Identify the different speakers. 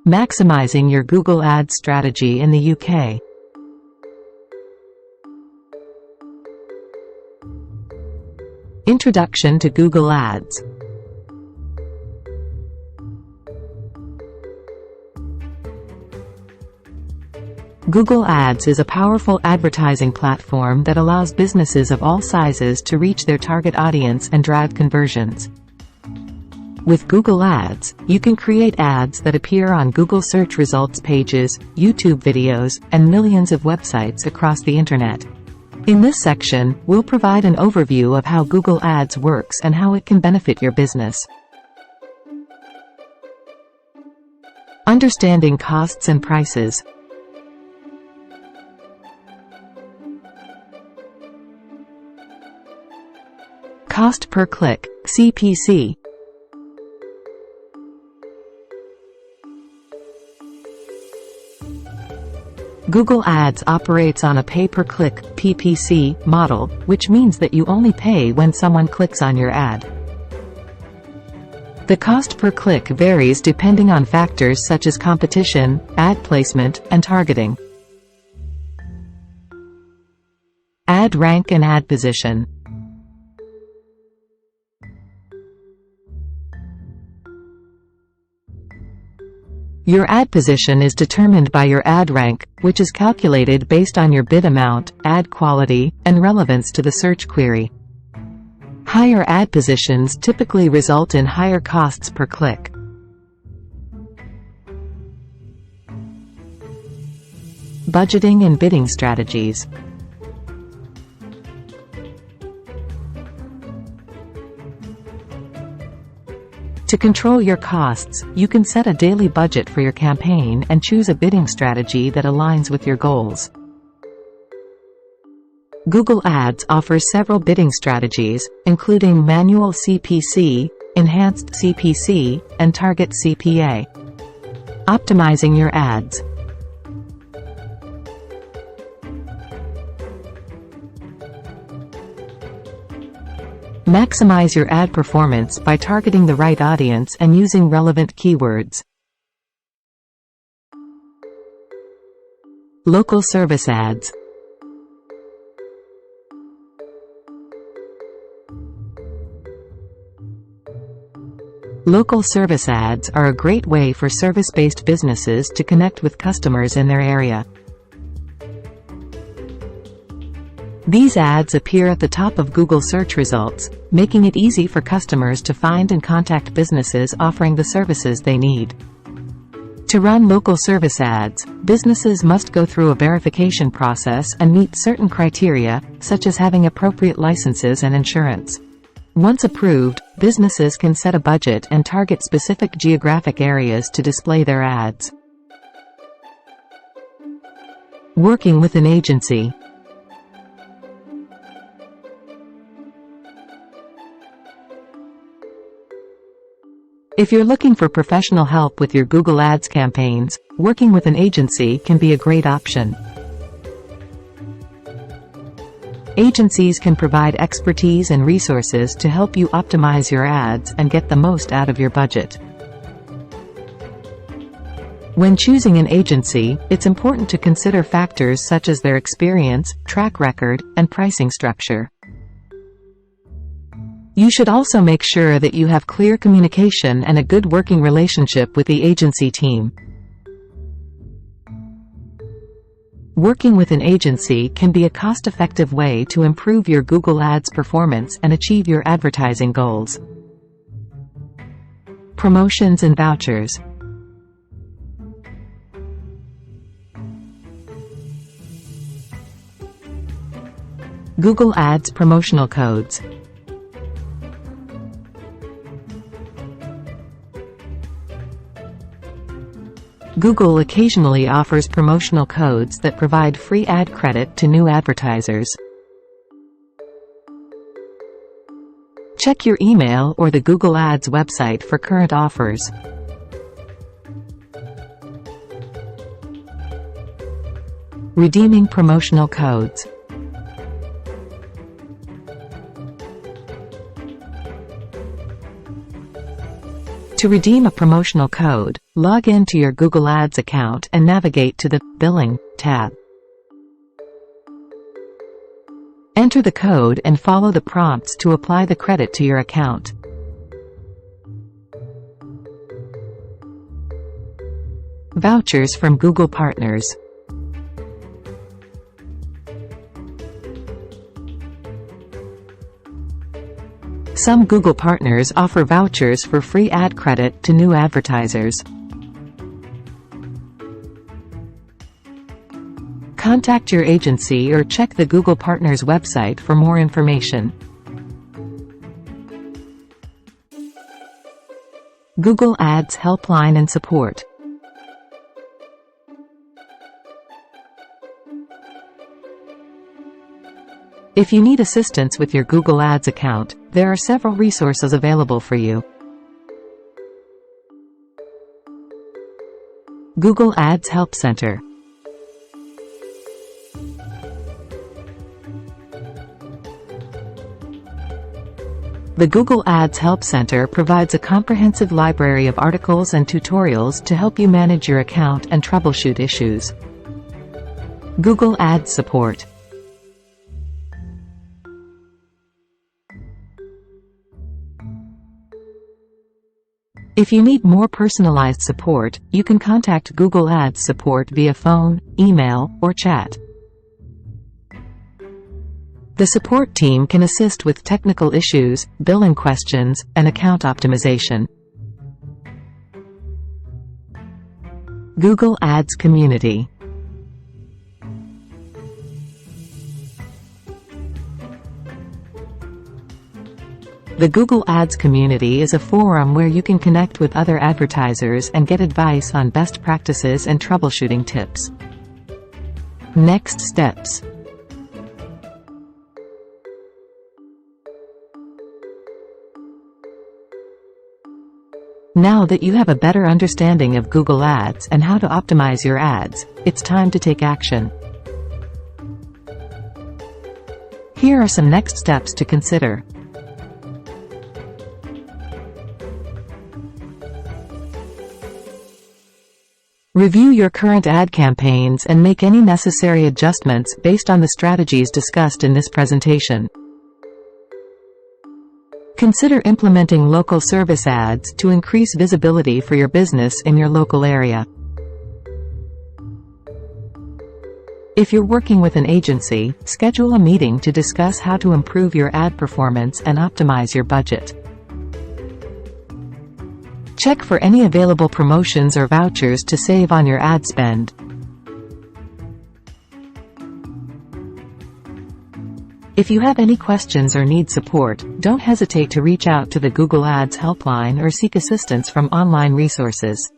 Speaker 1: Maximizing your Google Ads strategy in the UK. Introduction to Google Ads. Google Ads is a powerful advertising platform that allows businesses of all sizes to reach their target audience and drive conversions. With Google Ads, you can create ads that appear on Google search results pages, YouTube videos, and millions of websites across the Internet. In this section, we'll provide an overview of how Google Ads works and how it can benefit your business. Understanding costs and prices. Cost per click, CPC. Google Ads operates on a pay-per-click model, which means that you only pay when someone clicks on your ad. The cost per click varies depending on factors such as competition, ad placement, and targeting. Ad rank and ad position. Your ad position is determined by your ad rank, which is calculated based on your bid amount, ad quality, and relevance to the search query. Higher ad positions typically result in higher costs per click. Budgeting and bidding strategies. To control your costs, you can set a daily budget for your campaign and choose a bidding strategy that aligns with your goals. Google Ads offers several bidding strategies, including manual CPC, enhanced CPC, and target CPA. Optimizing your ads. Maximize your ad performance by targeting the right audience and using relevant keywords. Local service ads. Local service ads are a great way for service-based businesses to connect with customers in their area. These ads appear at the top of Google search results, making it easy for customers to find and contact businesses offering the services they need. To run local service ads, businesses must go through a verification process and meet certain criteria, such as having appropriate licenses and insurance. Once approved, businesses can set a budget and target specific geographic areas to display their ads. Working with an agency. If you're looking for professional help with your Google Ads campaigns, working with an agency can be a great option. Agencies can provide expertise and resources to help you optimize your ads and get the most out of your budget. When choosing an agency, it's important to consider factors such as their experience, track record, and pricing structure. You should also make sure that you have clear communication and a good working relationship with the agency team. Working with an agency can be a cost-effective way to improve your Google Ads performance and achieve your advertising goals. Promotions and vouchers. Google Ads promotional codes. Google occasionally offers promotional codes that provide free ad credit to new advertisers. Check your email or the Google Ads website for current offers. Redeeming promotional codes. To redeem a promotional code, log in to your Google Ads account and navigate to the Billing tab. Enter the code and follow the prompts to apply the credit to your account. Vouchers from Google Partners. Some Google partners offer vouchers for free ad credit to new advertisers. Contact your agency or check the Google Partners website for more information. Google Ads helpline and support. If you need assistance with your Google Ads account, there are several resources available for you. Google Ads Help Center. The Google Ads Help Center provides a comprehensive library of articles and tutorials to help you manage your account and troubleshoot issues. Google Ads Support. If you need more personalized support, you can contact Google Ads Support via phone, email, or chat. The support team can assist with technical issues, billing questions, and account optimization. Google Ads Community. The Google Ads community is a forum where you can connect with other advertisers and get advice on best practices and troubleshooting tips. Next steps. Now that you have a better understanding of Google Ads and how to optimize your ads, it's time to take action. Here are some next steps to consider. Review your current ad campaigns and make any necessary adjustments based on the strategies discussed in this presentation. Consider implementing local service ads to increase visibility for your business in your local area. If you're working with an agency, schedule a meeting to discuss how to improve your ad performance and optimize your budget. Check for any available promotions or vouchers to save on your ad spend. If you have any questions or need support, don't hesitate to reach out to the Google Ads helpline or seek assistance from online resources.